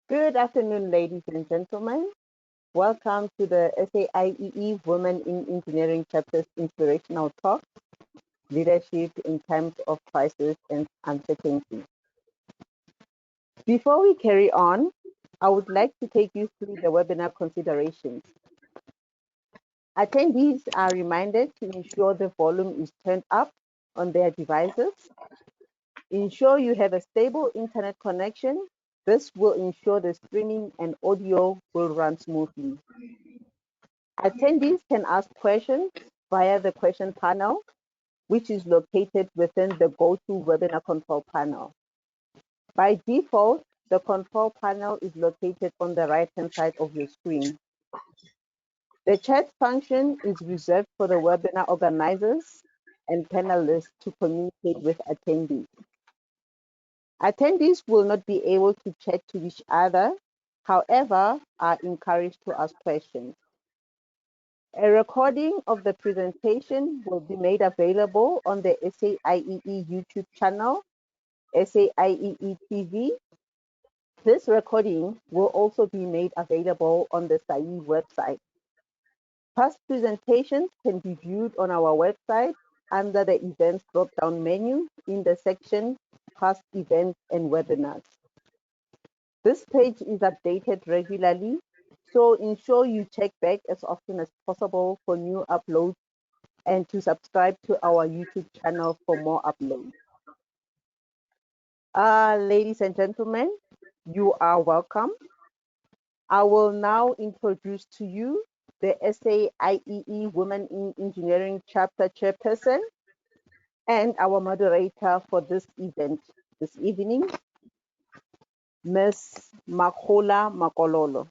Good afternoon, ladies and gentlemen. Welcome to the SAIEE Women in Engineering Chapter's Inspirational Talk, Leadership in Times of Crisis and Uncertainty. Before we carry on, I would like to take you through the webinar considerations. Attendees are reminded to ensure the volume is turned up on their devices. Ensure you have a stable internet connection. This will ensure the streaming and audio will run smoothly. Attendees can ask questions via the question panel, which is located within the GoToWebinar control panel. By default, the control panel is located on the right-hand side of your screen. The chat function is reserved for the webinar organizers and panelists to communicate with attendees. Attendees will not be able to chat to each other, however, are encouraged to ask questions. A recording of the presentation will be made available on the SAIEE YouTube channel, SAIEE TV. This recording will also be made available on the SAIEE website. Past presentations can be viewed on our website under the Events drop-down menu in the section Past Events and Webinars. This page is updated regularly, so ensure you check back as often as possible for new uploads and to subscribe to our YouTube channel for more uploads. Ladies and gentlemen, you are welcome. I will now introduce to you the SAIEE Women in Engineering Chapter Chairperson and our moderator for this event this evening, Ms. Makgola Makololo.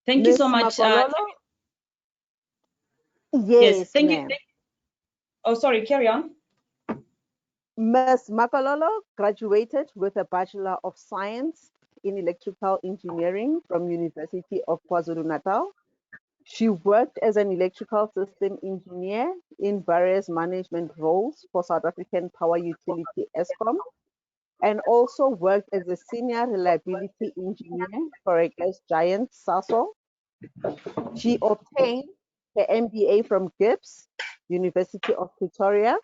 Thank you so much. Yes, thank you. Oh, sorry, carry on. Ms. Makololo graduated with a Bachelor of Science in Electrical Engineering from University of KwaZulu-Natal. She worked as an electrical system engineer in various management roles for South African Power Utility Eskom, and also worked as a senior reliability engineer for a gas giant, SASO. She obtained her MBA from Gibbs, University of Pretoria.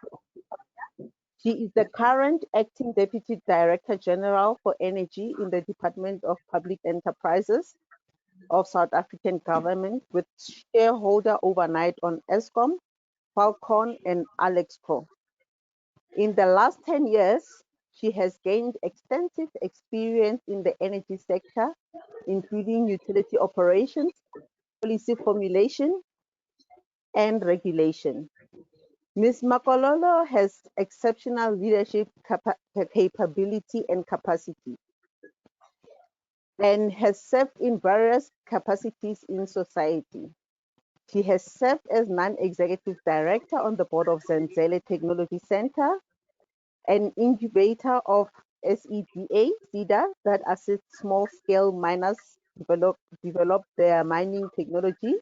She is the current Acting Deputy Director General for Energy in the Department of Public Enterprises of South African Government, with shareholder oversight on Eskom, Falcon, and Alexco. In the last 10 years, she has gained extensive experience in the energy sector, including utility operations, policy formulation, and regulation. Ms. Makololo has exceptional leadership capability and capacity, and has served in various capacities in society. She has served as non-executive director on the board of Zenzele Technology Center, an incubator of SEDA that assists small-scale miners develop their mining technology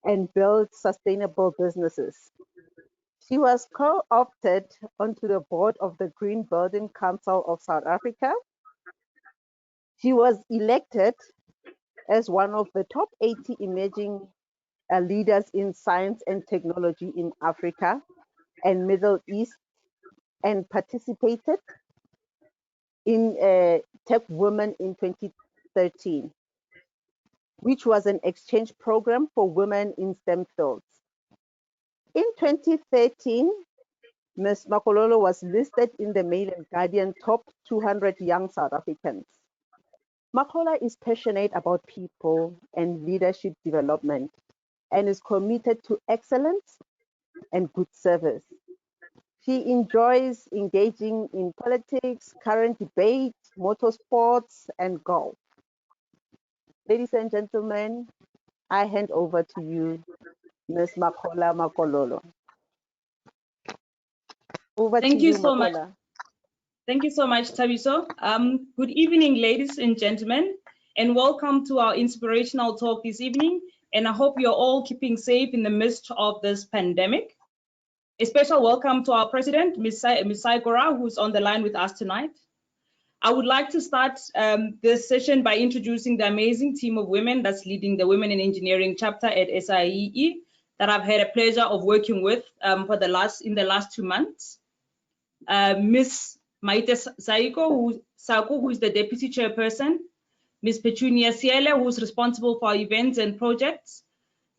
and build sustainable businesses. She was co-opted onto the board of the Green Building Council of South Africa. She was elected as one of the top 80 emerging leaders in science and technology in Africa and Middle East, and participated in Tech Women in 2013, which was an exchange program for women in STEM fields. In 2013, Ms. Makololo was listed in the Mail and Guardian Top 200 Young South Africans. Makola is passionate about people and leadership development and is committed to excellence and good service. She enjoys engaging in politics, current debates, motorsports, and golf. Ladies and gentlemen, I hand over to you, Ms. Makgola Makololo. Over Thank to you you, so much. Makola. Thank you so much, Nthabiso. Good evening, ladies and gentlemen, and welcome to our inspirational talk this evening. And I hope you're all keeping safe in the midst of this pandemic. A special welcome to our president, Ms. Saigora, who's on the line with us tonight. I would like to start this session by introducing the amazing team of women that's leading the Women in Engineering chapter at SAIEE that I've had a pleasure of working with in the last 2 months. Ms. Maite Sako, who is the Deputy Chairperson, Ms. Petunia Siele, who is responsible for events and projects,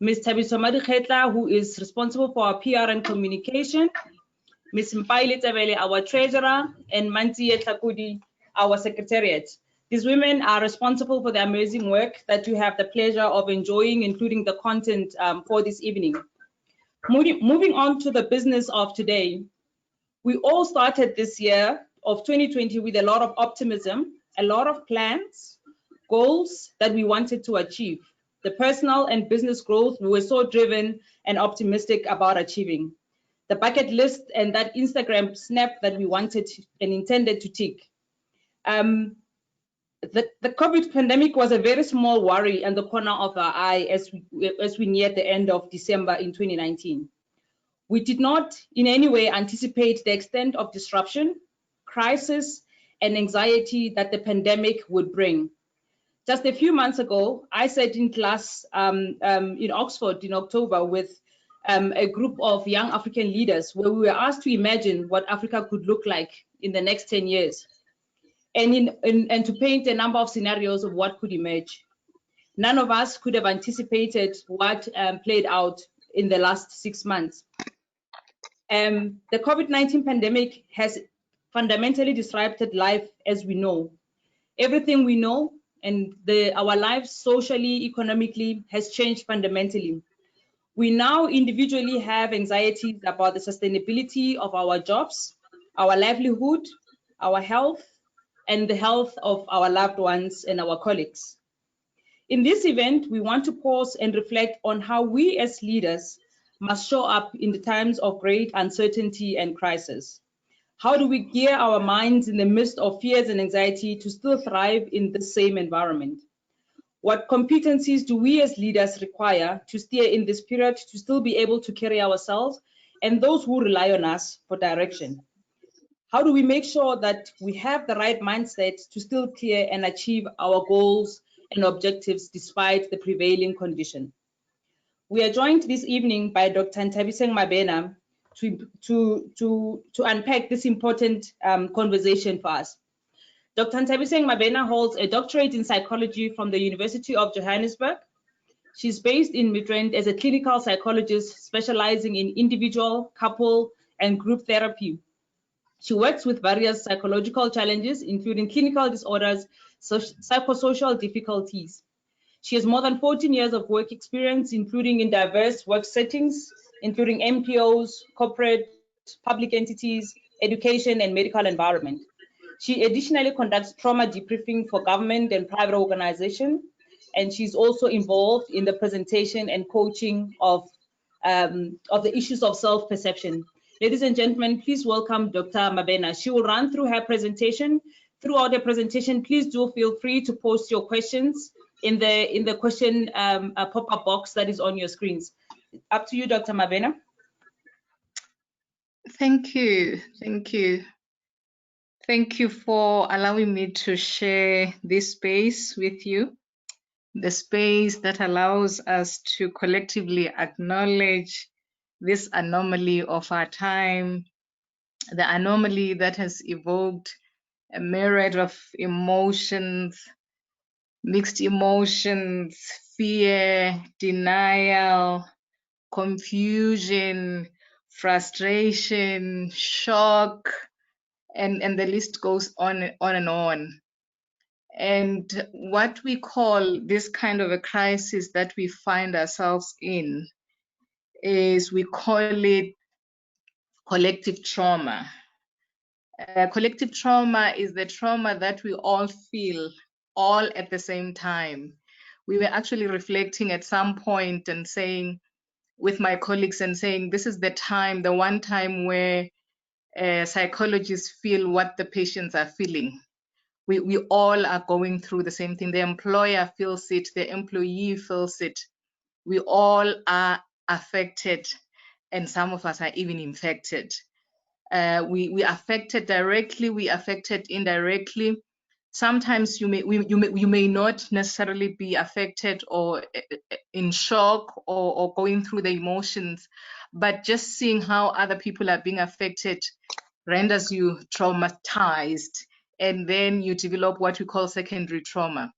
Ms. Nthabiseng Mabena, who is responsible for our PR and communication, Ms. Mpaile Tabele, our treasurer, and Manti Tlakudi, our secretariat. These women are responsible for the amazing work that you have the pleasure of enjoying, including the content for this evening. Moving on to the business of today, we all started this year of 2020 with a lot of optimism, a lot of plans, goals that we wanted to achieve. The personal and business growth we were so driven and optimistic about achieving. The bucket list and that Instagram snap that we wanted and intended to tick. The COVID pandemic was a very small worry in the corner of our eye as we neared the end of December in 2019. We did not in any way anticipate the extent of disruption, crisis, and anxiety that the pandemic would bring. Just a few months ago, I sat in class in Oxford in October with a group of young African leaders where we were asked to imagine what Africa could look like in the next 10 years and to paint a number of scenarios of what could emerge. None of us could have anticipated what played out in the last 6 months. The COVID-19 pandemic has fundamentally disrupted life as we know. Everything we know and our lives socially, economically has changed fundamentally. We now individually have anxieties about the sustainability of our jobs, our livelihood, our health, and the health of our loved ones and our colleagues. In this event, we want to pause and reflect on how we as leaders must show up in the times of great uncertainty and crisis. How do we gear our minds in the midst of fears and anxiety to still thrive in the same environment? What competencies do we as leaders require to steer in this period to still be able to carry ourselves and those who rely on us for direction? How do we make sure that we have the right mindset to still clear and achieve our goals and objectives despite the prevailing condition? We are joined this evening by Dr. Nthabiseng Mabena to unpack this important conversation for us. Dr. Nthabiseng Mabena holds a doctorate in psychology from the University of Johannesburg. She's based in Midrand as a clinical psychologist specializing in individual, couple, and group therapy. She works with various psychological challenges, including clinical disorders, psychosocial difficulties. She has more than 14 years of work experience, including in diverse work settings, including NPOs, corporate, public entities, education, and medical environment. She additionally conducts trauma debriefing for government and private organizations, and she's also involved in the presentation and coaching of the issues of self-perception. Ladies and gentlemen, please welcome Dr. Mabena. She will run through her presentation. Throughout the presentation, please do feel free to post your questions in the question pop-up box that is on your screens. Up to you, Dr. Mabena. Thank you. Thank you. Thank you for allowing me to share this space with you, the space that allows us to collectively acknowledge this anomaly of our time, the anomaly that has evoked a myriad of emotions, mixed emotions, fear, denial, confusion, frustration, shock, and the list goes on and on. And what we call this kind of a crisis that we find ourselves in is we call it collective trauma. Collective trauma is the trauma that we all feel all at the same time. We were actually reflecting at some point and saying with my colleagues and saying this is the time, the one time where psychologists feel what the patients are feeling. We all are going through the same thing. The employer feels it, the employee feels it. We all are affected, and some of us are even infected. We affected directly, we affected indirectly, Sometimes you may not necessarily be affected or in shock or going through the emotions, but just seeing how other people are being affected renders you traumatized, and then you develop what we call secondary trauma.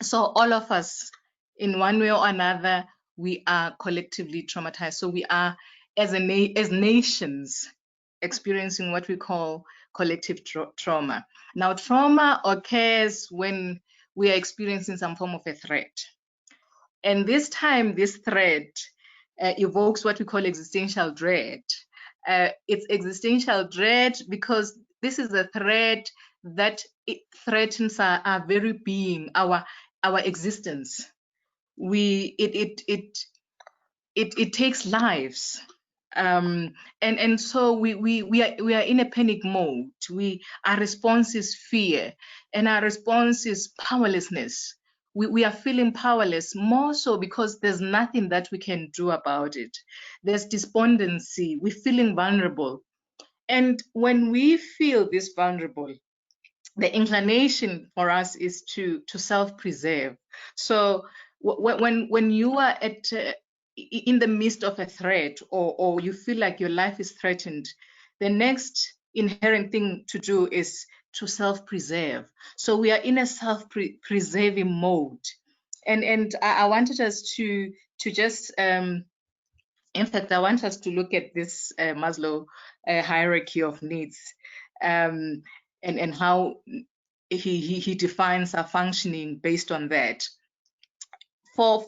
So all of us, in one way or another, we are collectively traumatized. So we are, as nations, experiencing what we call collective trauma. Now, trauma occurs when we are experiencing some form of a threat. And this time, this threat evokes what we call existential dread. It's existential dread because this is a threat that it threatens our very being, our existence. It takes lives. And so we are in a panic mode. Our response is fear, and our response is powerlessness. We are feeling powerless, more so because there's nothing that we can do about it. There's despondency. We're feeling vulnerable. And when we feel this vulnerable, the inclination for us is to self-preserve. So when you are in the midst of a threat, or you feel like your life is threatened, the next inherent thing to do is to self-preserve. So we are in a self-preserving mode, and I wanted us to just in fact, I want us to look at this Maslow hierarchy of needs, and how he defines our functioning based on that. For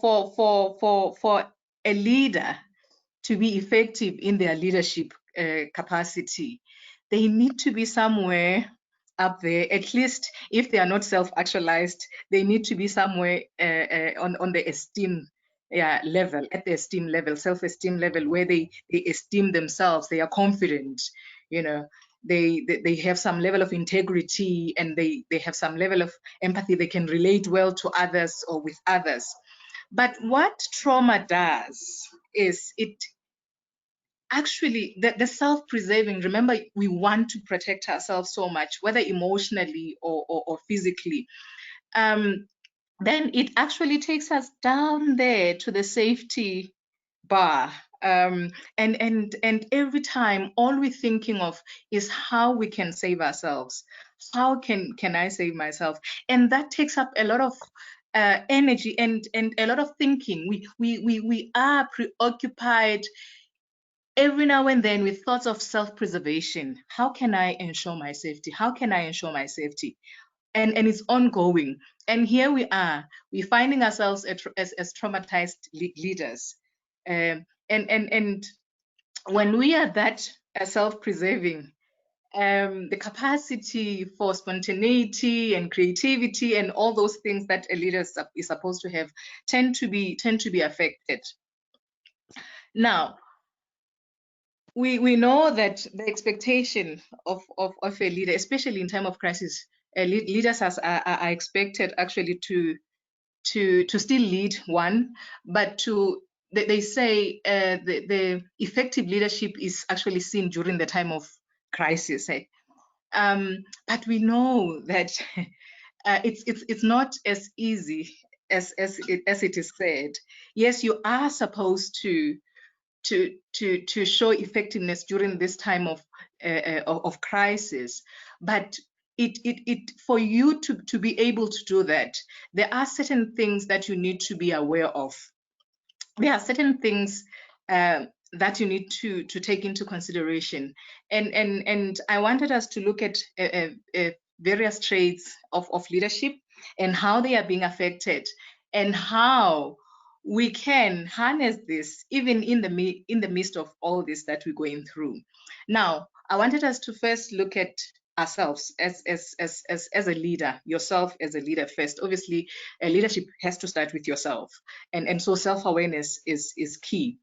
a leader to be effective in their leadership capacity, they need to be somewhere up there. At least if they are not self-actualized, they need to be somewhere on the esteem level, at the esteem level, self-esteem level, where they esteem themselves, they are confident, you know, they have some level of integrity, and they have some level of empathy. They can relate well to others or with others. But what trauma does is it actually, the self-preserving, remember, we want to protect ourselves so much, whether emotionally or physically, then it actually takes us down there to the safety bar. And every time all we're thinking of is how we can save ourselves. How can I save myself? And that takes up a lot of energy and a lot of thinking. We are preoccupied every now and then with thoughts of self-preservation. How can I ensure my safety? How can I ensure my safety? And it's ongoing. And here we are, we're finding ourselves as traumatized leaders. And when we are that self-preserving, the capacity for spontaneity and creativity and all those things that a leader is supposed to have tend to be affected. Now, we know that the expectation of a leader, especially in time of crisis, leaders are expected actually to still lead one, but they say the effective leadership is actually seen during the time of crisis. But we know that it's not as easy as it is said. Yes, you are supposed to show effectiveness during this time of crisis, but it for you to be able to do that, there are certain things that you need to be aware of. There are certain things that you need to take into consideration, and I wanted us to look at various traits of leadership and how they are being affected, and how we can harness this even in the midst of all this that we're going through. Now, I wanted us to first look at ourselves as a leader, yourself as a leader first. Obviously, leadership has to start with yourself, and so self-awareness is key.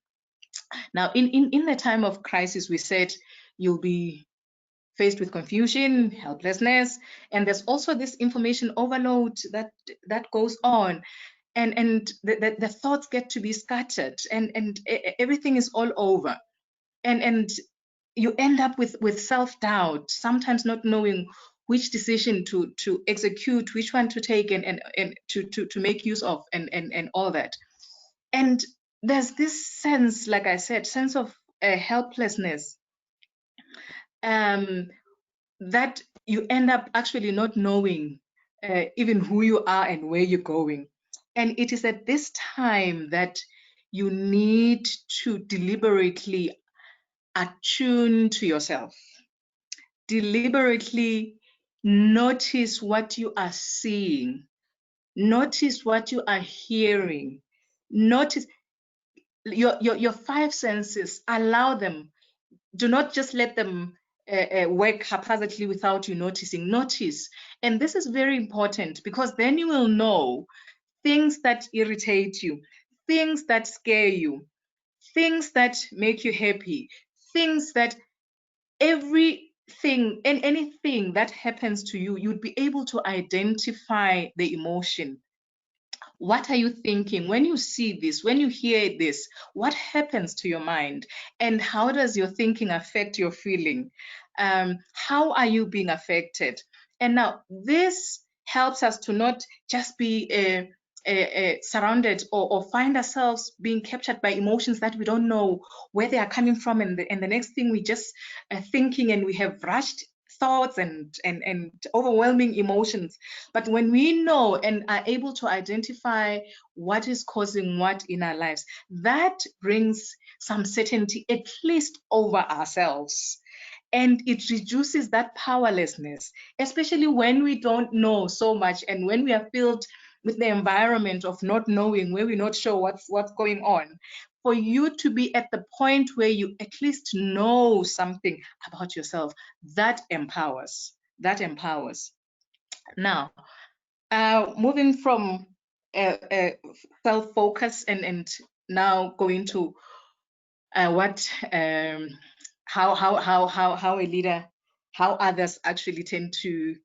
Now, in the time of crisis, we said you'll be faced with confusion, helplessness, and there's also this information overload that goes on, and the thoughts get to be scattered, and everything is all over, and you end up with self-doubt, sometimes not knowing which decision to execute, which one to take and to make use of, and all that. And there's this sense, like I said, sense of helplessness, that you end up actually not knowing even who you are and where you're going. And it is at this time that you need to deliberately attune to yourself, deliberately notice what you are seeing, notice what you are hearing, notice your five senses, allow them. Do not just let them work haphazardly without you noticing. Notice. And this is very important, because then you will know things that irritate you, things that scare you, things that make you happy, things that everything and anything that happens to you, you'd be able to identify the emotion. What are you thinking when you see this, when you hear this? What happens to your mind? And how does your thinking affect your feeling? How are you being affected? And now this helps us to not just be surrounded or find ourselves being captured by emotions that we don't know where they are coming from. And the next thing we just are thinking, and we have rushed thoughts and overwhelming emotions. But when we know and are able to identify what is causing what in our lives, that brings some certainty, at least over ourselves. And it reduces that powerlessness, especially when we don't know so much and when we are filled with the environment of not knowing, where we're not sure what's going on. For you to be at the point where you at least know something about yourself, that empowers. That empowers. Now, moving from self-focus and now going to how a leader, how others actually tend to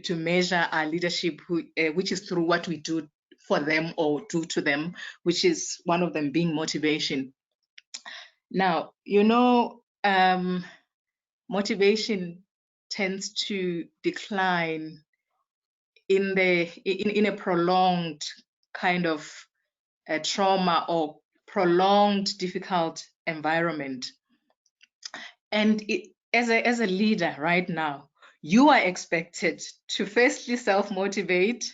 measure our leadership, which is through what we do for them or do to them, which is one of them being motivation. Now, motivation tends to decline in a prolonged kind of trauma or prolonged difficult environment. And as a leader right now, you are expected to firstly self-motivate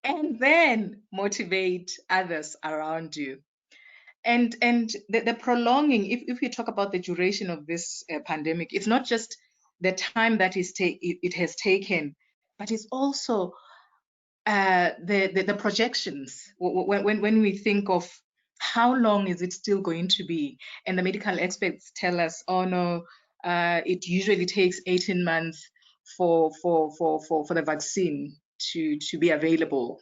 and then motivate others around you. And the prolonging, if you talk about the duration of this pandemic, it's not just the time that it has taken, but it's also the projections. When we think of how long is it still going to be, and the medical experts tell us, oh no, it usually takes 18 months for the vaccine to be available.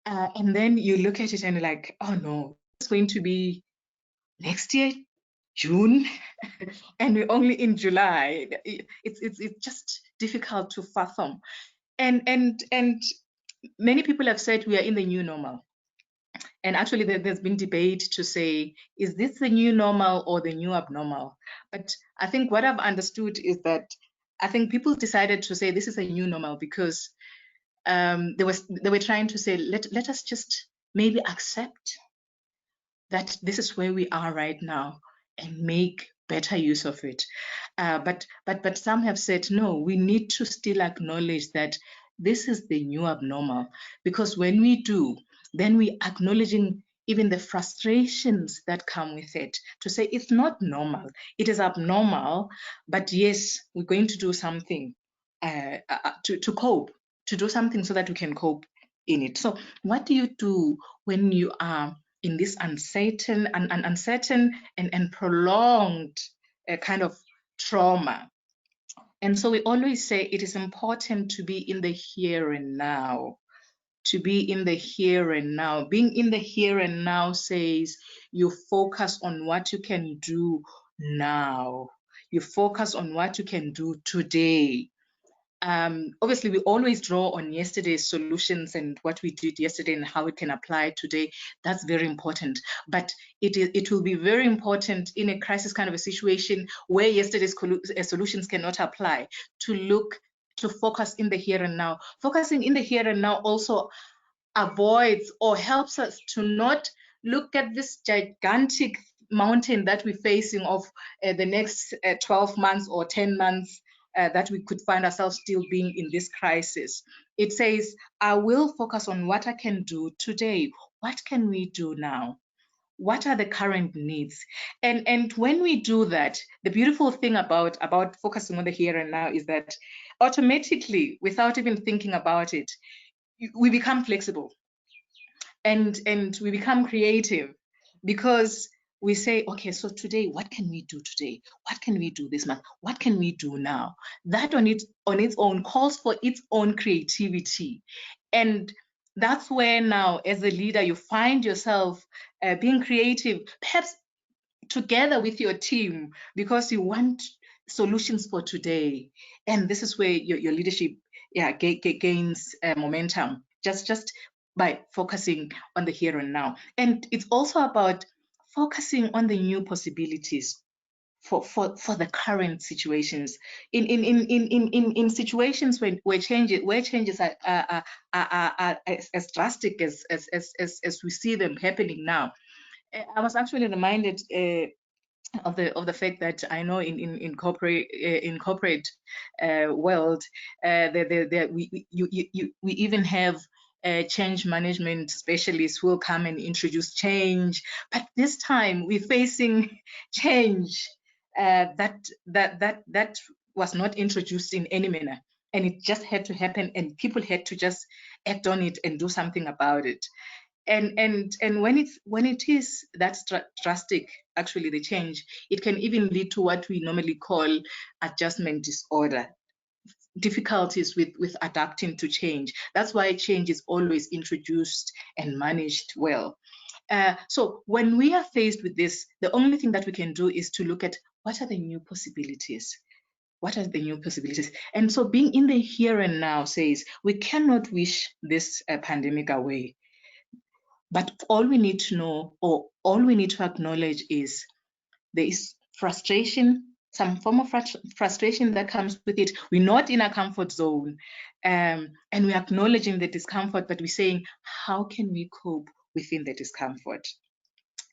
And then you look at it and you're like, oh no, it's going to be next year, June, and we're only in July. It's just difficult to fathom. And many people have said we are in the new normal. And actually there's been debate to say, is this the new normal or the new abnormal? But I think what I've understood is that I think people decided to say this is a new normal because they were trying to say, let us just maybe accept that this is where we are right now and make better use of it. But some have said, no, we need to still acknowledge that this is the new abnormal, because when we do, then we're acknowledging even the frustrations that come with it, to say it's not normal, it is abnormal, but yes, we're going to do something to cope, to do something so that we can cope in it. So what do you do when you are in this uncertain and prolonged kind of trauma? And so we always say it is important to be in the here and now, to be in the here and now. Being in the here and now says you focus on what you can do now. You focus on what you can do today. Obviously, we always draw on yesterday's solutions and what we did yesterday and how it can apply today. That's very important. But it will be very important in a crisis kind of a situation where yesterday's solutions cannot apply, to look to focus in the here and now. Focusing in the here and now also avoids or helps us to not look at this gigantic mountain that we're facing of the next 12 months or 10 months that we could find ourselves still being in this crisis. It says, I will focus on what I can do today. What can we do now? What are the current needs? And when we do that, the beautiful thing about focusing on the here and now is that automatically, without even thinking about it, we become flexible and we become creative, because we say, okay, so today, what can we do today? What can we do this month? What can we do now? That on its own calls for its own creativity. And that's where now, as a leader, you find yourself being creative, perhaps together with your team, because you want solutions for today. And this is where your leadership gains momentum, just by focusing on the here and now. And it's also about focusing on the new possibilities for the current situations. In situations where changes are as drastic as we see them happening now. I was actually reminded of the fact that I know in corporate world, we even have change management specialists who will come and introduce change. But this time we're facing change that was not introduced in any manner, and it just had to happen, and people had to just act on it and do something about it. And when it is that drastic, actually the change, it can even lead to what we normally call adjustment disorder, difficulties with adapting to change. That's why change is always introduced and managed well. So when we are faced with this, the only thing that we can do is to look at what are the new possibilities. What are the new possibilities? And so being in the here and now says we cannot wish this pandemic away. But all we need to know, or all we need to acknowledge, is there is frustration, some form of frustration that comes with it. We're not in a comfort zone, and we're acknowledging the discomfort, but we're saying, how can we cope within the discomfort?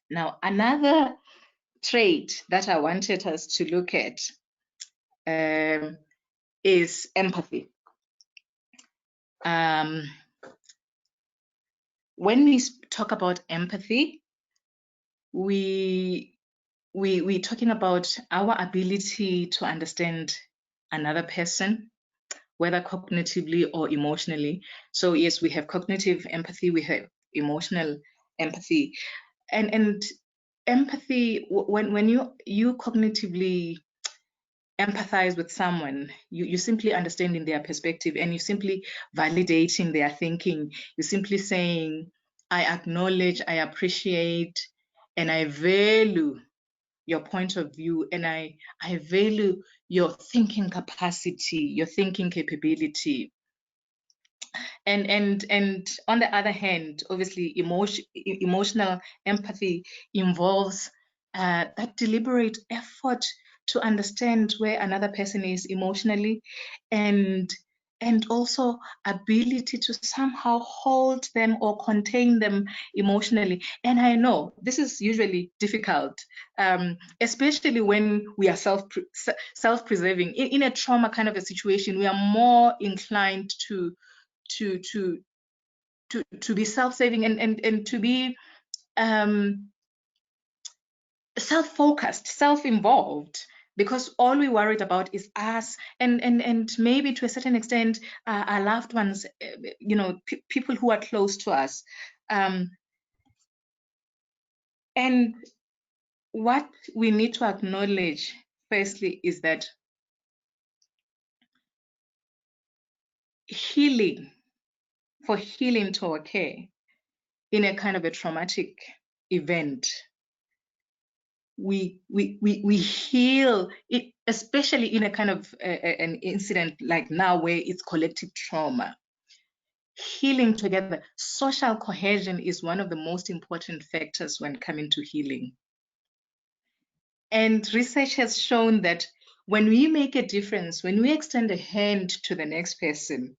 Now, another trait that I wanted us to look at is empathy. When we talk about empathy, we're talking about our ability to understand another person, whether cognitively or emotionally. So yes, we have cognitive empathy, we have emotional empathy, and empathy, when you cognitively empathize with someone, you simply understanding their perspective, and you simply validating their thinking. You're simply saying, I acknowledge, I appreciate, and I value your point of view, and I value your thinking capacity, your thinking capability. And on the other hand, obviously, emotional empathy involves that deliberate effort to understand where another person is emotionally, and also ability to somehow hold them or contain them emotionally. And I know this is usually difficult, especially when we are self-preserving. In a trauma kind of a situation, we are more inclined to be self-saving and to be self-focused, self-involved, because all we're worried about is us and maybe to a certain extent our loved ones, people who are close to us. And what we need to acknowledge firstly is that for healing to occur in a kind of a traumatic event, we heal it, especially in a kind of an incident like now where it's collective trauma. Healing together, social cohesion is one of the most important factors when coming to healing. And research has shown that when we make a difference, when we extend a hand to the next person,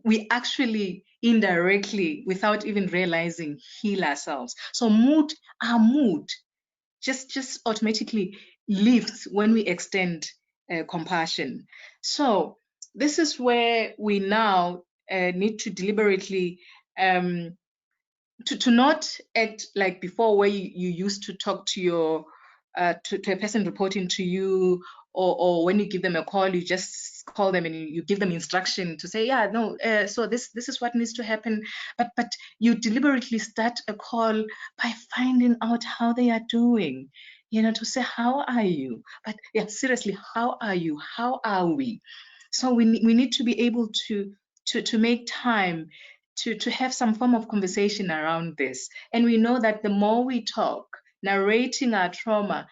we actually indirectly, without even realizing, heal ourselves. So our mood just automatically lifts when we extend compassion. So this is where we now need to deliberately to not act like before, where you used to talk to your to a person reporting to you, or when you give them a call, you just call them and you give them instruction to say, yeah, no, so this is what needs to happen. But you deliberately start a call by finding out how they are doing, to say, how are you? But yeah, seriously, how are you? How are we? So we need to be able to make time to have some form of conversation around this. And we know that the more we talk, narrating our trauma,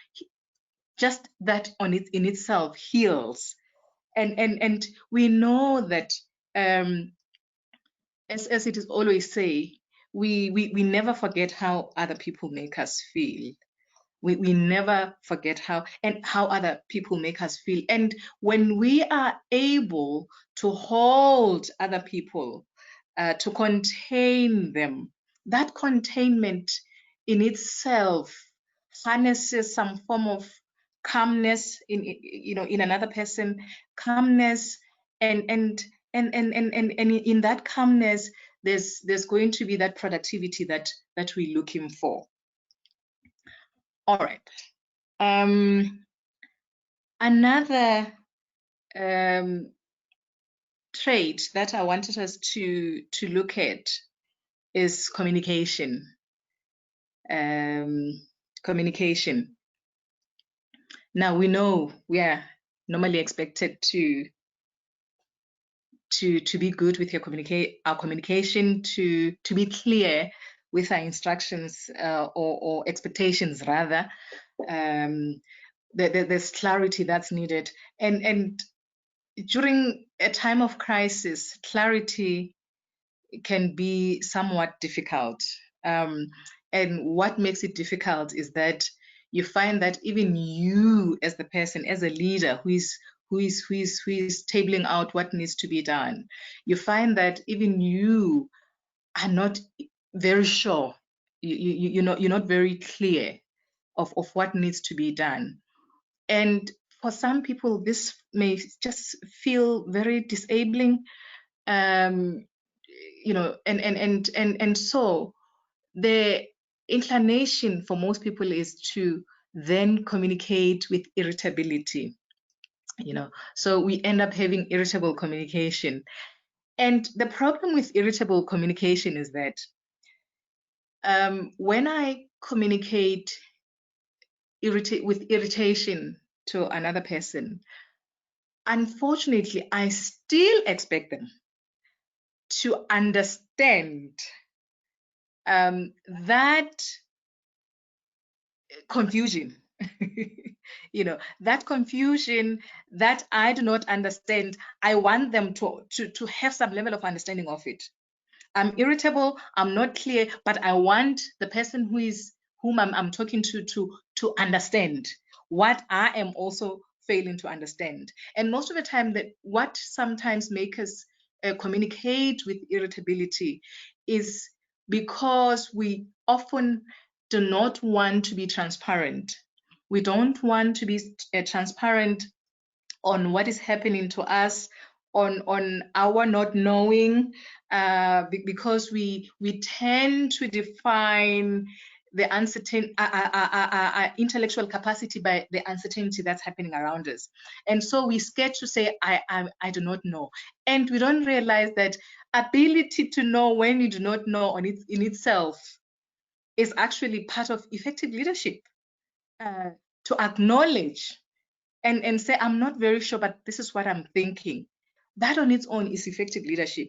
just that in itself heals. And we know that, as it is always say, we never forget how other people make us feel. We never forget how other people make us feel. And when we are able to hold other people, to contain them, that containment in itself harnesses some form of calmness in another person, calmness, and in that calmness, there's going to be that productivity that we're looking for. All right. Another trait that I wanted us to look at is communication. Communication. Now we know we are normally expected to be good with our communication, to be clear with our instructions, or expectations rather. There's clarity that's needed, and during a time of crisis, clarity can be somewhat difficult. And what makes it difficult is that you find that even you, as the person, as a leader who is tabling out what needs to be done, you find that even you are not very sure. You're not very clear of what needs to be done. And for some people, this may just feel very disabling. And so the inclination for most people is to then communicate with irritability. So we end up having irritable communication. And the problem with irritable communication is that when I communicate with irritation to another person, unfortunately, I still expect them to understand that confusion. That confusion that I do not understand. I want them to have some level of understanding of it. I'm irritable, I'm not clear, but I want the person whom I'm talking to understand what I am also failing to understand. And most of the time, that what sometimes makes us communicate with irritability is because we often do not want to be transparent. We don't want to be transparent on what is happening to us, on our not knowing, because we tend to define the uncertain intellectual capacity by the uncertainty that's happening around us. And so we're scared to say, I do not know. And we don't realize that ability to know when you do not know in itself is actually part of effective leadership. To acknowledge and say, I'm not very sure, but this is what I'm thinking. That on its own is effective leadership.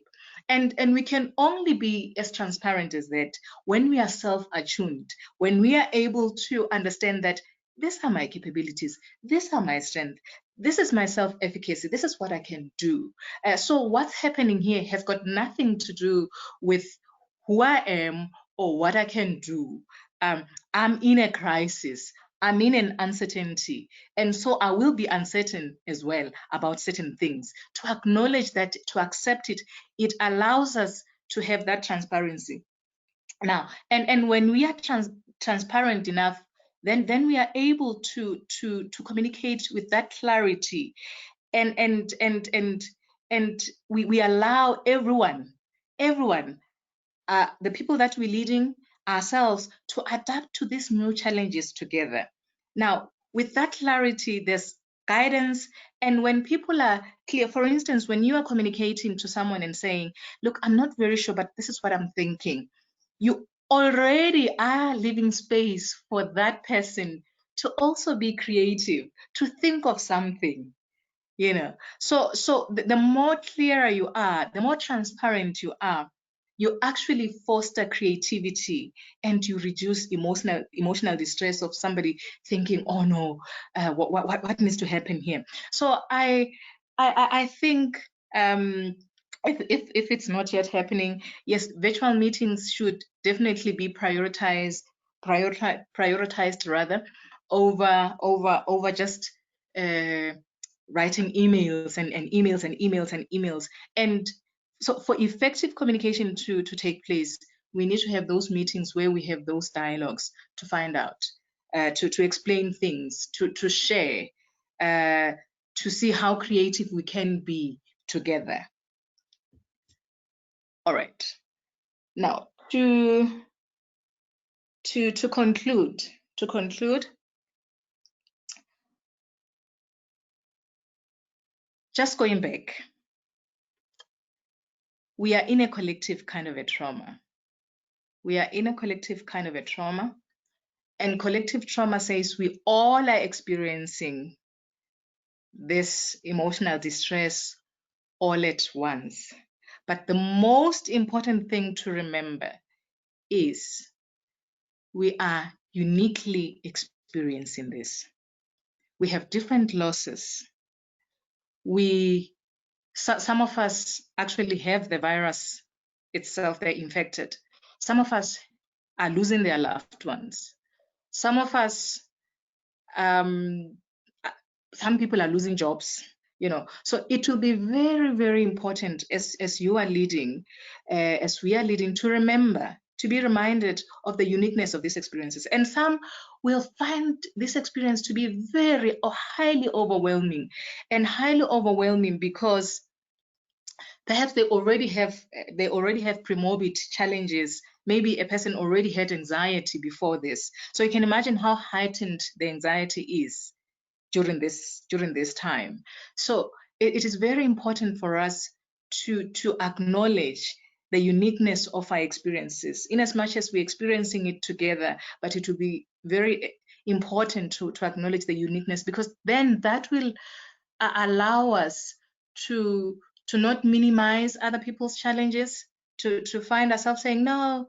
And we can only be as transparent as that when we are self-attuned, when we are able to understand that these are my capabilities, these are my strengths, this is my self-efficacy, this is what I can do. So what's happening here has got nothing to do with who I am or what I can do. I'm in a crisis. I'm in an uncertainty, and so I will be uncertain as well about certain things. To acknowledge that, to accept it, it allows us to have that transparency. Now, and when we are transparent enough, then we are able to communicate with that clarity, and we allow everyone, the people that we're leading, ourselves, to adapt to these new challenges together. Now, with that clarity, there's guidance. And when people are clear, for instance, when you are communicating to someone and saying, look, I'm not very sure, but this is what I'm thinking, you already are leaving space for that person to also be creative, to think of something. So the more clearer you are, the more transparent you are, you actually foster creativity, and you reduce emotional distress of somebody thinking, oh no, what needs to happen here. So I think if it's not yet happening, yes, virtual meetings should definitely be prioritized rather over just writing emails and emails and emails and emails. And so for effective communication to take place, we need to have those meetings where we have those dialogues to find out, to explain things, to share, to see how creative we can be together. All right. Now, to conclude, just going back, we are in a collective kind of a trauma. And collective trauma says we all are experiencing this emotional distress all at once. But the most important thing to remember is we are uniquely experiencing this. We have different losses. Some of us actually have the virus itself, they're infected. Some of us are losing their loved ones. Some of us, some people are losing jobs, So it will be very, very important as you are leading, as we are leading, to remember, to be reminded of the uniqueness of these experiences. And some will find this experience to be very or highly overwhelming, because perhaps they already have premorbid challenges. Maybe a person already had anxiety before this. So you can imagine how heightened the anxiety is during this time. So it is very important for us to acknowledge the uniqueness of our experiences, in as much as we're experiencing it together. But it will be very important to acknowledge the uniqueness, because then that will allow us to not minimize other people's challenges, to find ourselves saying no,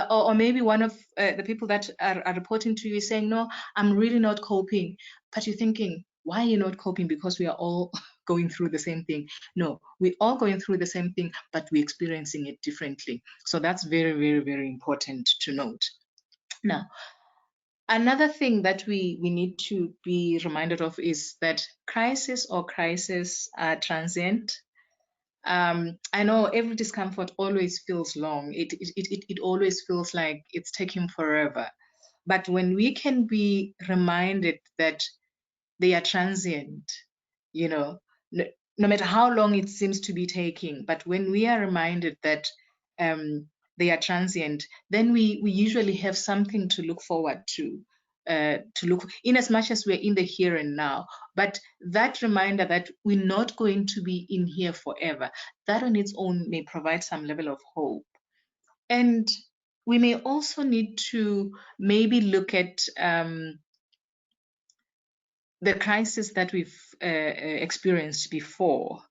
or maybe one of the people that are reporting to you is saying, no, I'm really not coping. But you're thinking, why are you not coping? Because we are all going through the same thing. No, we're all going through the same thing, but we're experiencing it differently. So that's very, very, very important to note. Now, another thing that we need to be reminded of is that crises are transient. I know every discomfort always feels long. It always feels like it's taking forever. But when we can be reminded that they are transient, no matter how long it seems to be taking, but when we are reminded that they are transient, then we usually have something to look forward to look, in as much as we're in the here and now. But that reminder that we're not going to be in here forever, that on its own may provide some level of hope. And we may also need to maybe look at the crisis that we've experienced before.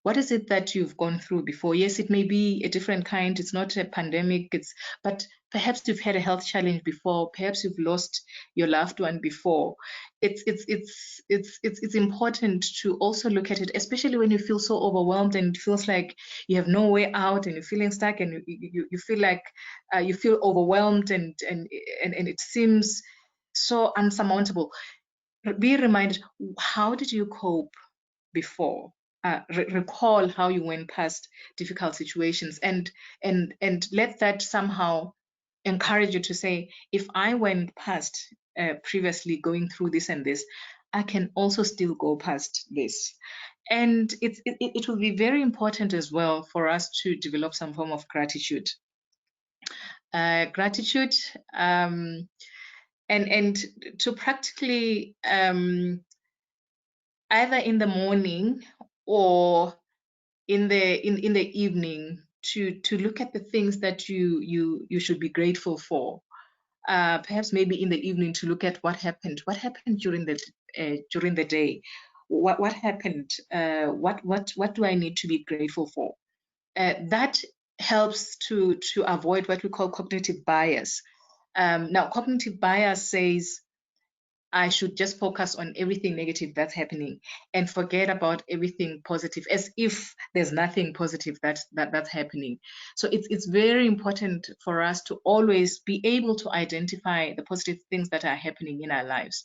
What is it that you've gone through before? Yes, it may be a different kind. It's not a pandemic. But perhaps you've had a health challenge before. Perhaps you've lost your loved one before. It's important to also look at it, especially when you feel so overwhelmed and it feels like you have no way out, and you're feeling stuck, and you feel like you feel overwhelmed, and it seems so unsurmountable. Be reminded, how did you cope before? Recall how you went past difficult situations, and let that somehow encourage you to say, if I went past previously going through this and this, I can also still go past this. And it will be very important as well for us to develop some form of gratitude. Gratitude, and to practically either in the morning or in the evening to look at the things that you should be grateful for. Perhaps maybe in the evening to look at what happened during the day. What happened? What do I need to be grateful for? That helps to avoid what we call cognitive bias. Now, cognitive bias says I should just focus on everything negative that's happening and forget about everything positive, as if there's nothing positive that's happening. So it's very important for us to always be able to identify the positive things that are happening in our lives.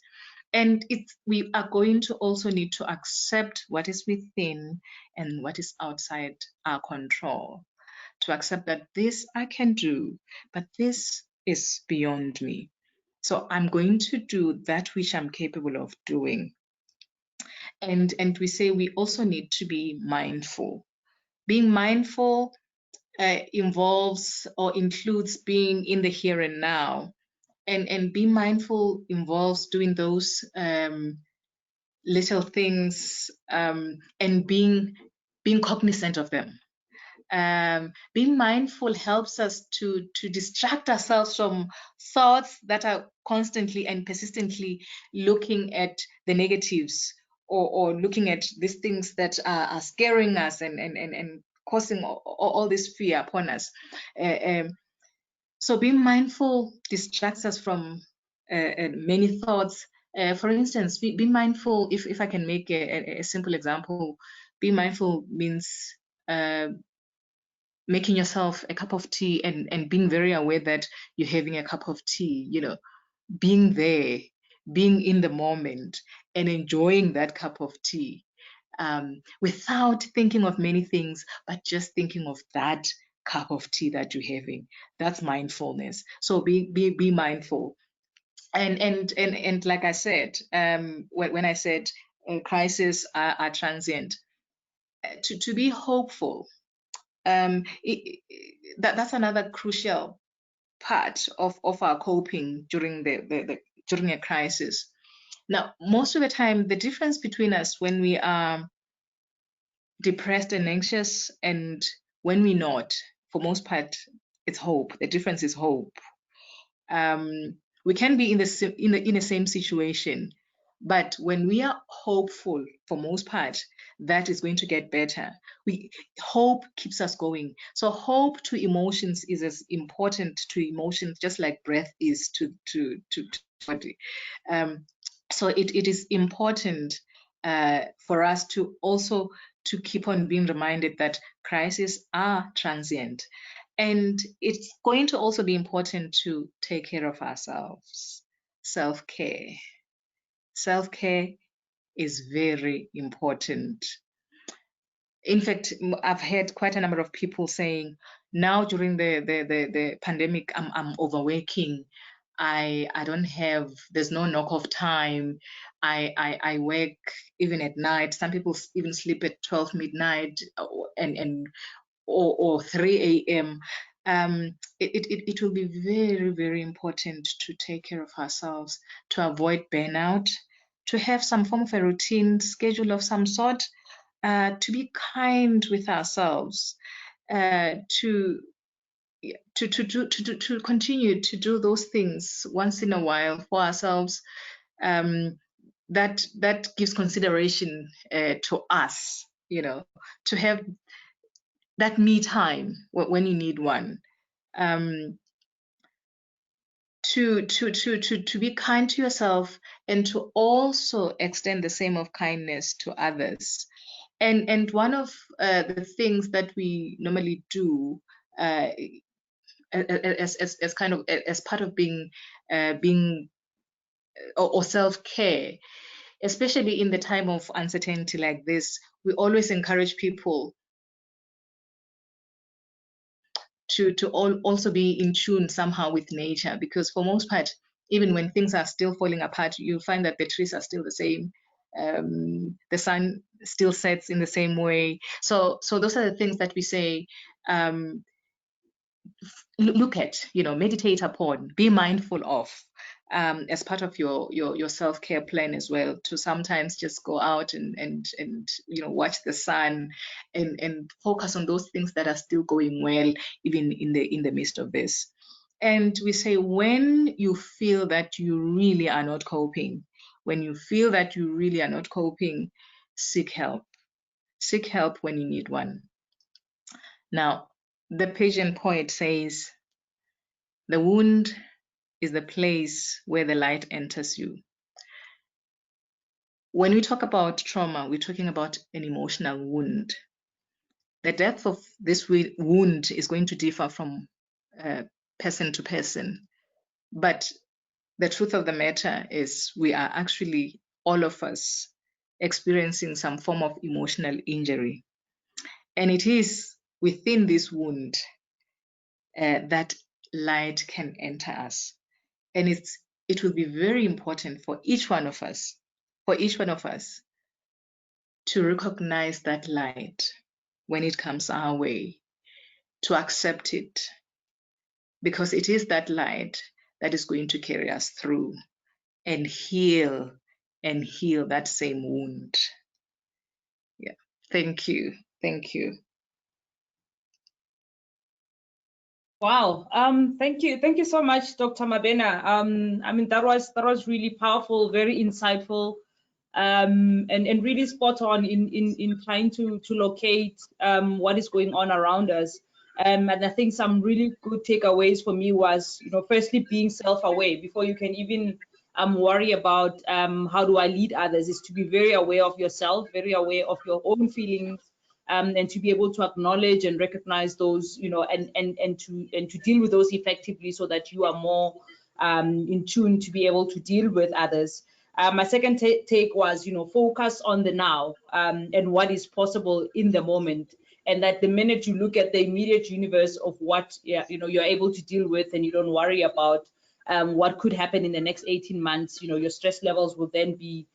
And we are going to also need to accept what is within and what is outside our control. To accept that this I can do, but this is beyond me. So I'm going to do that which I'm capable of doing. And we say we also need to be mindful. Being mindful involves or includes being in the here and now. And being mindful involves doing those little things and being cognizant of them. Being mindful helps us to distract ourselves from thoughts that are constantly and persistently looking at the negatives, or looking at these things that are scaring us and causing all this fear upon us. So being mindful distracts us from many thoughts. For instance, be mindful, if I can make a simple example, be mindful means making yourself a cup of tea and being very aware that you're having a cup of tea, being there, being in the moment and enjoying that cup of tea, without thinking of many things, but just thinking of that cup of tea that you're having. That's mindfulness. So be mindful. And like I said, when I said crises are transient, to be hopeful, that's another crucial part of our coping during during a crisis. Now, most of the time, the difference between us when we are depressed and anxious and when we're not, for most part, it's hope. The difference is hope. We can be in the same situation, but when we are hopeful, for most part, that is going to get better. Hope keeps us going. So hope to emotions is as important to emotions, just like breath is to body. So it is important for us to also to keep on being reminded that crises are transient. And it's going to also be important to take care of ourselves. Self-care. Self-care is very important. In fact, I've heard quite a number of people saying, now during the pandemic, I'm overworking. I don't have, there's no knock off time. I work even at night. Some people even sleep at 12 midnight or 3 a.m. It will be very, very important to take care of ourselves, to avoid burnout, to have some form of a routine schedule of some sort, to be kind with ourselves, to continue to do those things once in a while for ourselves. That gives consideration to us, to have that me time when you need one. To be kind to yourself and to also extend the same of kindness to others. And one of the things that we normally do as kind of as part of being or self-care, especially in the time of uncertainty like this. We always encourage people to also be in tune somehow with nature, because for most part, even when things are still falling apart, you'll find that the trees are still the same. The sun still sets in the same way. So those are the things that we say, look at, meditate upon, be mindful of, as part of your self-care plan as well, to sometimes just go out and watch the sun and focus on those things that are still going well, even in the midst of this. And we say, when you feel that you really are not coping, seek help. Seek help when you need one. Now, the Persian poet says, the wound is the place where the light enters you. When we talk about trauma, we're talking about an emotional wound. The depth of this wound is going to differ from person to person. But the truth of the matter is, we are actually, all of us, experiencing some form of emotional injury. And it is within this wound that light can enter us. And it will be very important for each one of us to recognize that light when it comes our way, to accept it, because it is that light that is going to carry us through and heal that same wound. Yeah. Thank you. Wow. Thank you so much, Dr. Mabena. I mean, that was really powerful, very insightful, and really spot on in trying to locate what is going on around us. And I think some really good takeaways for me was, firstly, being self-aware before you can even worry about how do I lead others, is to be very aware of yourself, very aware of your own feelings, and to be able to acknowledge and recognize those, and to deal with those effectively, so that you are more in tune to be able to deal with others. My second take was, focus on the now, and what is possible in the moment, and that the minute you look at the immediate universe of what you're able to deal with, and you don't worry about what could happen in the next 18 months, your stress levels will then be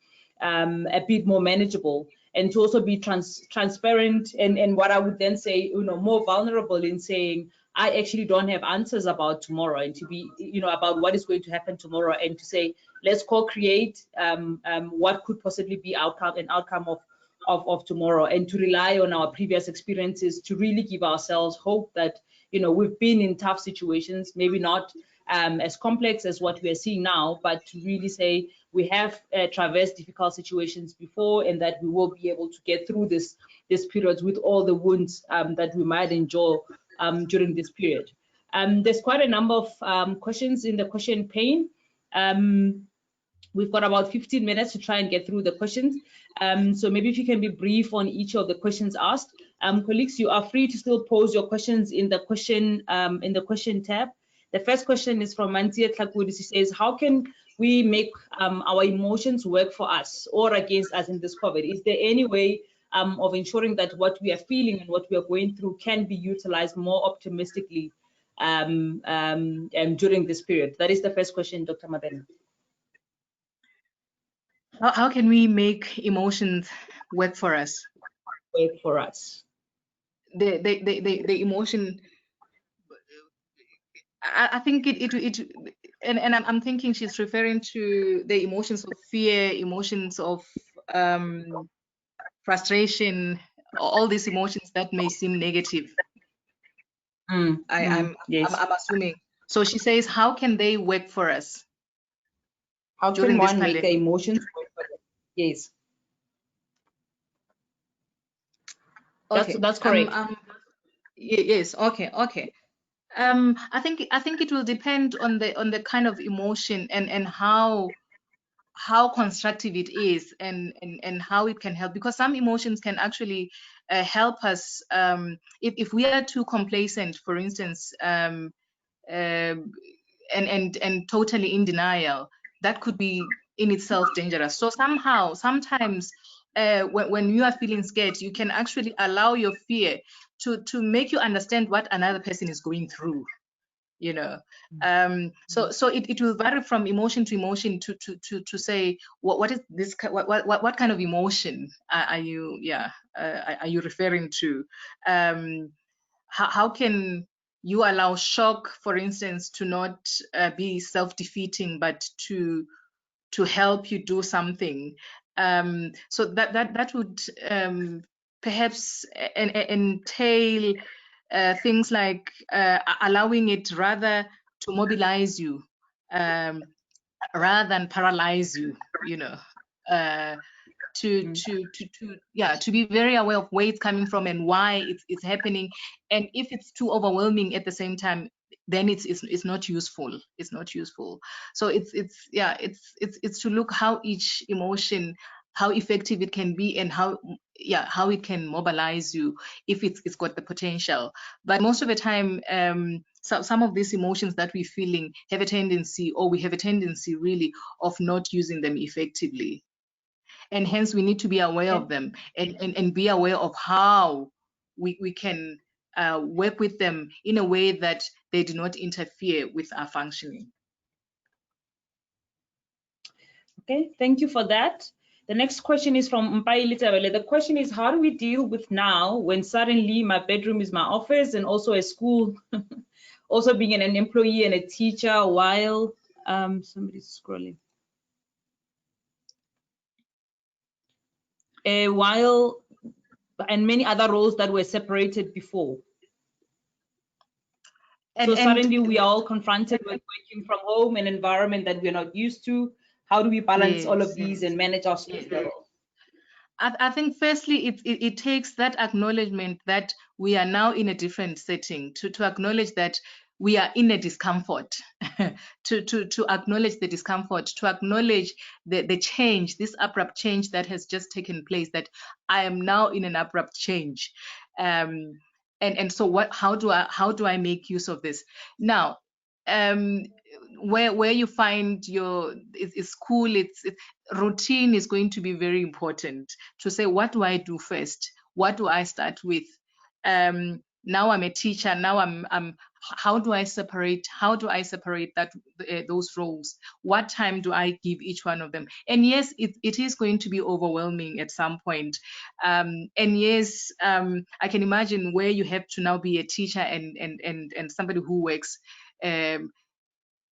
a bit more manageable. And to also be transparent, and what I would then say, more vulnerable in saying, I actually don't have answers about tomorrow, and to be, about what is going to happen tomorrow, and to say, let's co-create what could possibly be an outcome of tomorrow, and to rely on our previous experiences to really give ourselves hope that, we've been in tough situations, maybe not as complex as what we are seeing now, but to really say we have traversed difficult situations before, and that we will be able to get through this period with all the wounds that we might endure during this period. There's quite a number of questions in the question pane. We've got about 15 minutes to try and get through the questions. So maybe if you can be brief on each of the questions asked. Colleagues, you are free to still pose your questions in the question tab. The first question is from Mantia Tlakudi. She says, how can we make our emotions work for us or against us in this COVID? Is there any way of ensuring that what we are feeling and what we are going through can be utilized more optimistically during this period? That is the first question, Dr. Mabena. How can we make emotions work for us? Work for us. The emotion, I think and I'm thinking she's referring to the emotions of fear, emotions of frustration, all these emotions that may seem negative. I'm assuming. So she says, how can they work for us? How can one make the emotions work for us? Yes. Okay. That's correct. Yes. Okay. I think it will depend on the kind of emotion and how constructive it is, and how it can help, because some emotions can actually help us if we are too complacent, for instance, and totally in denial. that could be in itself dangerous. So sometimes when you are feeling scared, you can actually allow your fear to make you understand what another person is going through, you know. So it will vary from emotion to emotion to say what is this, what kind of emotion are you are you referring to. How can you allow shock, for instance, to not be self-defeating, but to help you do something? So that would perhaps entail things like allowing it rather to mobilize you rather than paralyze you, you know. To be very aware of where it's coming from and why it's happening, and if it's too overwhelming at the same time, then it's not useful. It's not useful. So it's to look how each emotion, how effective it can be, and how it can mobilize you if it's got the potential. But most of the time, so some of these emotions that we're feeling have a tendency, or we have a tendency really, of not using them effectively. And hence we need to be aware of them and be aware of how we can work with them in a way that they do not interfere with our functioning. Okay, thank you for that. The next question is from Nthabiseng. The question is, how do we deal with now when suddenly my bedroom is my office and also a school, also being an employee and a teacher while somebody's scrolling. While and many other roles that were separated before. So suddenly we are all confronted with working from home, an environment that we're not used to. How do we balance all of these and manage our stress level? I think firstly, it takes that acknowledgement that we are now in a different setting, to acknowledge that we are in a discomfort, to acknowledge the discomfort, to acknowledge the change, this abrupt change that has just taken place, that I am now in an abrupt change. And so how do I make use of this? Now, where you find your it's cool, it's routine is going to be very important, to say, what do I do first? What do I start with? Now I'm a teacher. Now I'm how do I separate that those roles? What time do I give each one of them? And yes, it is going to be overwhelming at some point. And yes, I can imagine where you have to now be a teacher and somebody who works.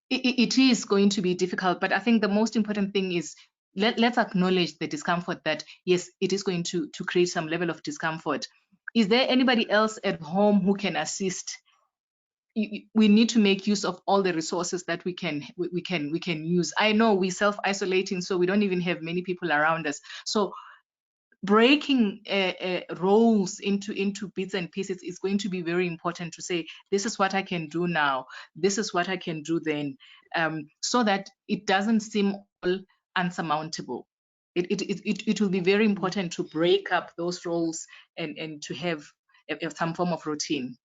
It is going to be difficult, but I think the most important thing is let's acknowledge the discomfort, that yes, it is going to create some level of discomfort. Is there anybody else at home who can assist? We need to make use of all the resources that we can use. I know we self-isolating, so we don't even have many people around us. So breaking roles into bits and pieces is going to be very important, to say, this is what I can do now, this is what I can do then, so that it doesn't seem all unsurmountable. It will be very important to break up those roles and to have some form of routine.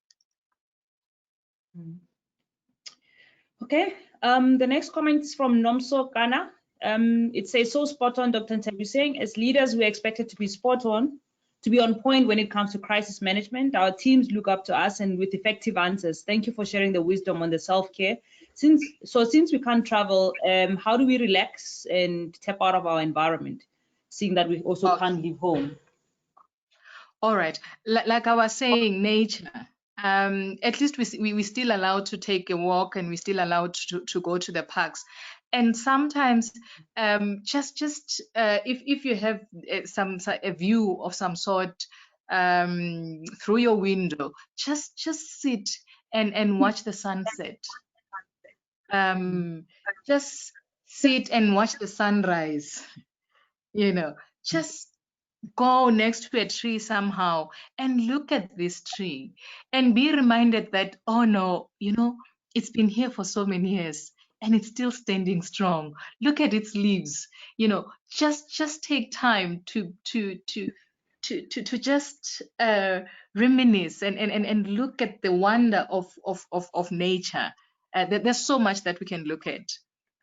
Okay, the next comment is from Nomso Kana. It says, so spot on, Dr. Nthabiseng. As leaders, we're expected to be spot on, to be on point when it comes to crisis management. Our teams look up to us and with effective answers. Thank you for sharing the wisdom on the self-care. Since we can't travel, how do we relax and tap out of our environment, seeing that we also can't leave home? All right, like I was saying, nature. At least we still allowed to take a walk, and we still allowed to go to the parks. And sometimes if you have a view of some sort through your window, just sit and watch the sunset. Just sit and watch the sunrise. Just go next to a tree somehow and look at this tree and be reminded that, oh no, it's been here for so many years and it's still standing strong. Look at its leaves. Just take time to just reminisce and look at the wonder of nature. There's so much that we can look at.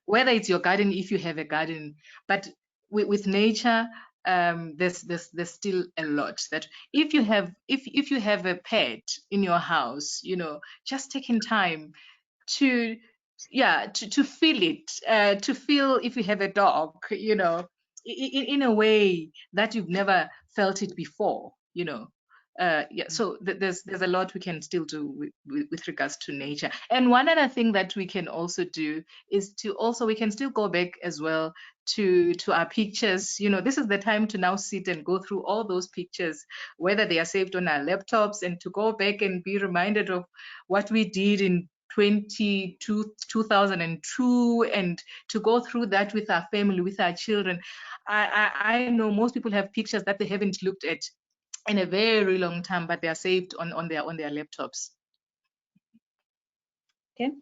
whether it's your garden, if you have a garden, but with nature, there's still a lot that if you have a pet in your house, just taking time to to feel it, to feel if you have a dog, in a way that you've never felt it before. So there's a lot we can still do with regards to nature. And one other thing that we can also do is we can still go back as well to our pictures. This is the time to now sit and go through all those pictures, whether they are saved on our laptops, and to go back and be reminded of what we did in 2002, and to go through that with our family, with our children. I know most people have pictures that they haven't looked at in a very long time, but they are saved on their laptops. Okay,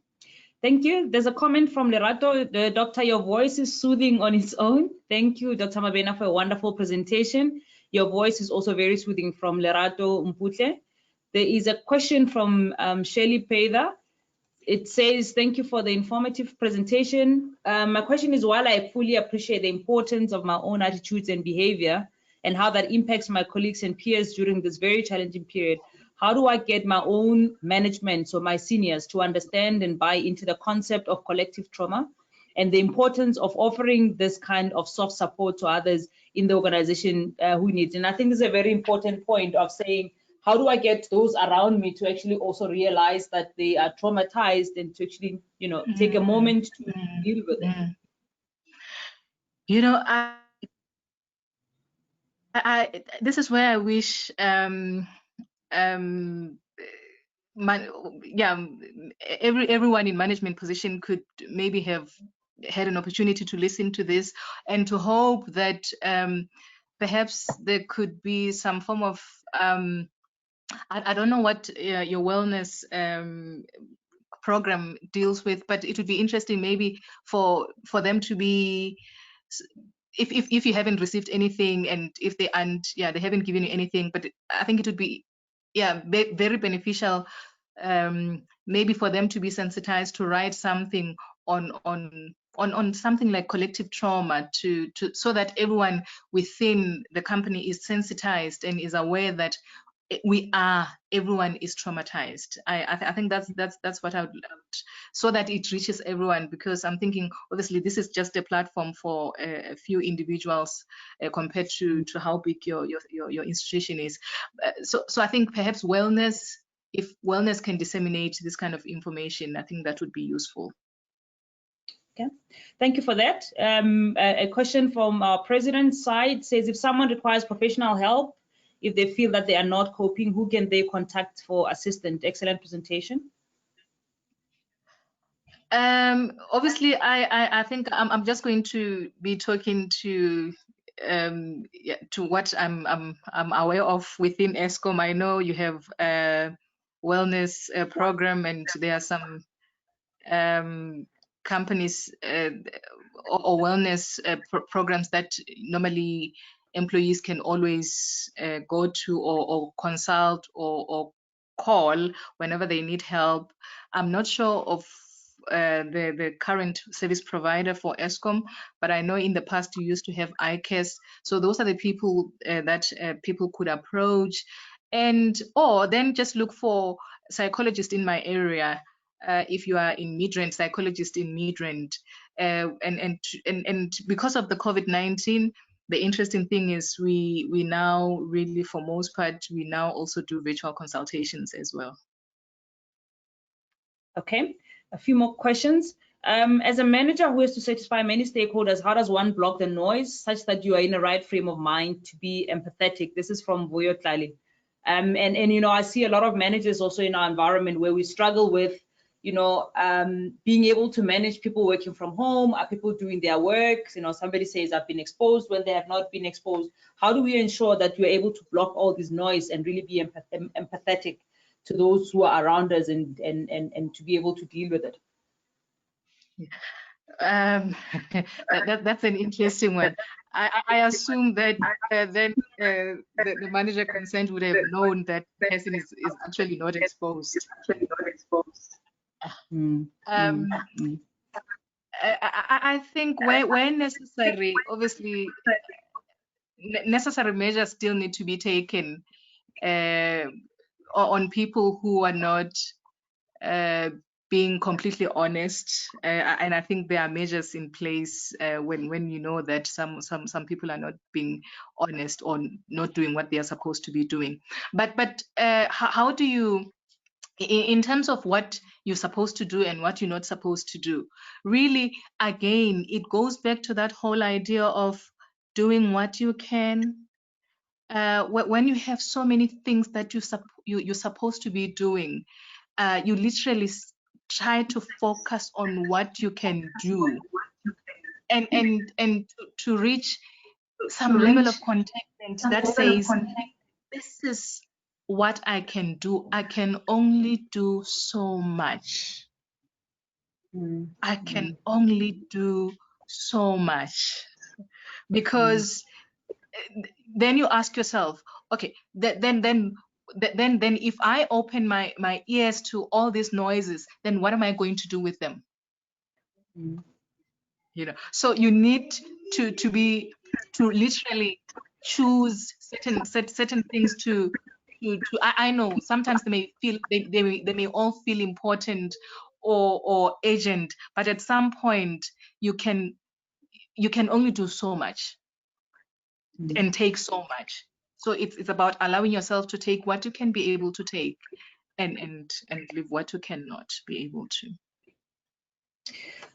thank you. There's a comment from Lerato. The doctor, your voice is soothing on its own. Thank you, Dr. Mabena, for a wonderful presentation. Your voice is also very soothing, from Lerato Mputle. There is a question from Shirley Peither. It says, thank you for the informative presentation. My question is, while I fully appreciate the importance of my own attitudes and behavior and how that impacts my colleagues and peers during this very challenging period, how do I get my own management, so my seniors, to understand and buy into the concept of collective trauma and the importance of offering this kind of soft support to others in the organization who needs it? And I think this is a very important point of saying, how do I get those around me to actually also realize that they are traumatized, and to actually, take a moment to deal with it? This is where I wish everyone in management position could maybe have had an opportunity to listen to this, and to hope that perhaps there could be some form of I don't know what your wellness program deals with, but it would be interesting maybe for them to be, if you haven't received anything, and if they haven't given you anything, but I think it would be very beneficial, maybe for them to be sensitized to write something on something like collective trauma, so that everyone within the company is sensitized and is aware that everyone is traumatized. I think that's what I would, so that it reaches everyone, because I'm thinking, obviously this is just a platform for a few individuals compared to how big your institution is. So I think perhaps if wellness can disseminate this kind of information, I think that would be useful. Okay, thank you for that. A question from our president's side says, if someone requires professional help, if they feel that they are not coping, who can they contact for assistance? Excellent presentation. Obviously, I think I'm just going to be talking to what I'm aware of within Eskom. I know you have a wellness program, and there are some companies or wellness programs that normally employees can always go to or consult or call whenever they need help. I'm not sure of the current service provider for Eskom, but I know in the past you used to have ICAS. So those are the people that people could approach, or then just look for psychologists in my area. If you are in Midrand, psychologist in Midrand, and because of the COVID-19, the interesting thing is we now really, for most part, we now also do virtual consultations as well. Okay, a few more questions. As a manager who has to satisfy many stakeholders, how does one block the noise such that you are in the right frame of mind to be empathetic? This is from Vuyo Tlali. And I see a lot of managers also in our environment where we struggle with being able to manage people working from home. Are people doing their work? Somebody says I've been exposed when they have not been exposed. How do we ensure that you're able to block all this noise and really be empathetic to those who are around us, and to be able to deal with it? That's an interesting one. I assume that then the manager concerned would have known that the person is actually not exposed. I think where necessary, obviously, necessary measures still need to be taken on people who are not being completely honest, and I think there are measures in place when you know that some people are not being honest or not doing what they are supposed to be doing. But how do you, in terms of what you're supposed to do and what you're not supposed to do, really, again, it goes back to that whole idea of doing what you can. When you have so many things that you're supposed to be doing, you literally try to focus on what you can do, and to reach some level of contentment that says, this is what I can do. I can only do so much. I can only do so much. Because then you ask yourself, okay, then if I open my ears to all these noises, then what am I going to do with them? You know, so you need to literally choose certain things to I know sometimes they may feel they may all feel important or urgent, but at some point you can only do so much and take so much. So it's about allowing yourself to take what you can be able to take and leave what you cannot be able to.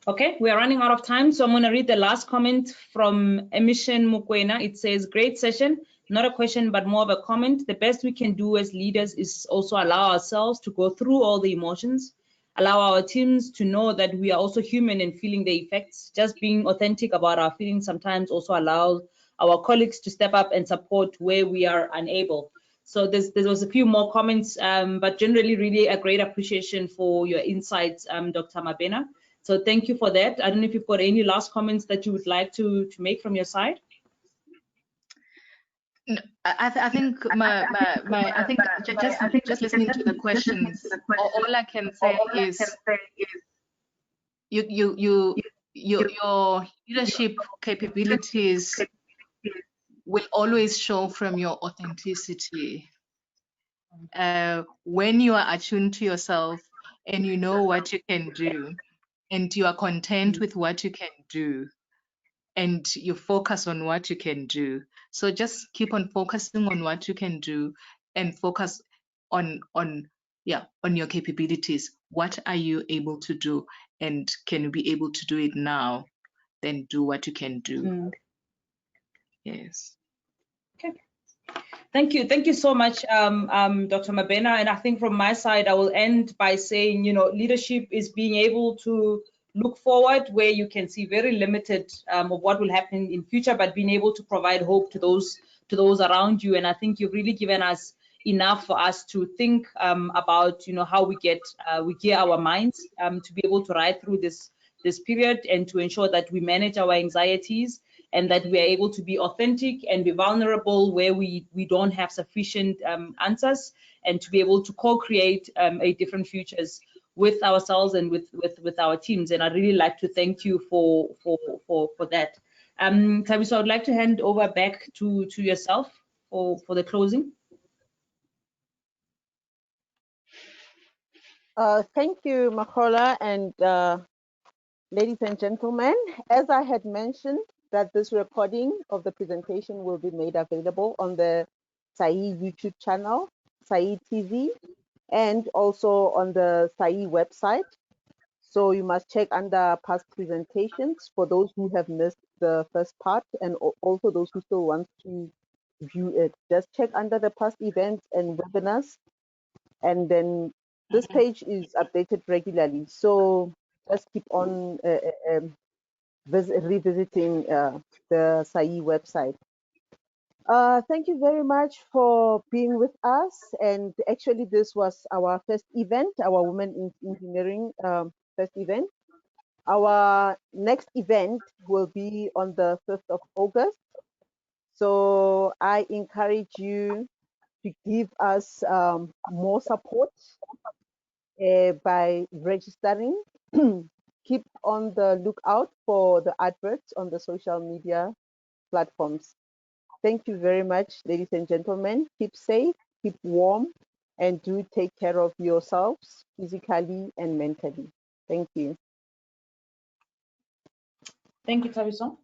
Okay, we are running out of time, so I'm going to read the last comment from Nthabiseng Mabena. It says, great session, not a question, but more of a comment. The best we can do as leaders is also allow ourselves to go through all the emotions, allow our teams to know that we are also human and feeling the effects. Just being authentic about our feelings sometimes also allows our colleagues to step up and support where we are unable. So there was a few more comments, but generally really a great appreciation for your insights, Dr. Mabena. So thank you for that. I don't know if you've got any last comments that you would like to make from your side. I think I think just listening to the questions, all I can say is your leadership capabilities will always show from your authenticity. When you are attuned to yourself and you know what you can do, and you are content with what you can do, and you focus on what you can do. So just keep on focusing on what you can do and focus on your capabilities. What are you able to do, and can you be able to do it now? Then do what you can do. Yes. Okay. Thank you so much, Dr. Mabena. And I think from my side, I will end by saying, you know, leadership is being able to look forward where you can see very limited of what will happen in future, but being able to provide hope to those around you. And I think you've really given us enough for us to think about, you know, how we gear our minds to be able to ride through this period and to ensure that we manage our anxieties and that we are able to be authentic and be vulnerable where we don't have sufficient answers, and to be able to co-create a different futures with ourselves and with our teams. And I'd really like to thank you for that. Nthabiso, I'd like to hand over back to yourself for the closing. Thank you, Makola, and ladies and gentlemen. As I had mentioned, that this recording of the presentation will be made available on the SAIEE YouTube channel, SAIEE TV, and also on the SAIEE website. So you must check under past presentations for those who have missed the first part, and also those who still want to view it. Just check under the past events and webinars, and then this page is updated regularly. So just keep on revisiting the SAIEE website. Thank you very much for being with us. And actually, this was our first event, our Women in Engineering first event. Our next event will be on the 5th of August. So I encourage you to give us more support by registering. keep on the lookout for the adverts on the social media platforms. Thank you very much, ladies and gentlemen. Keep safe, keep warm, and do take care of yourselves physically and mentally. Thank you. Thank you, Nthabiso.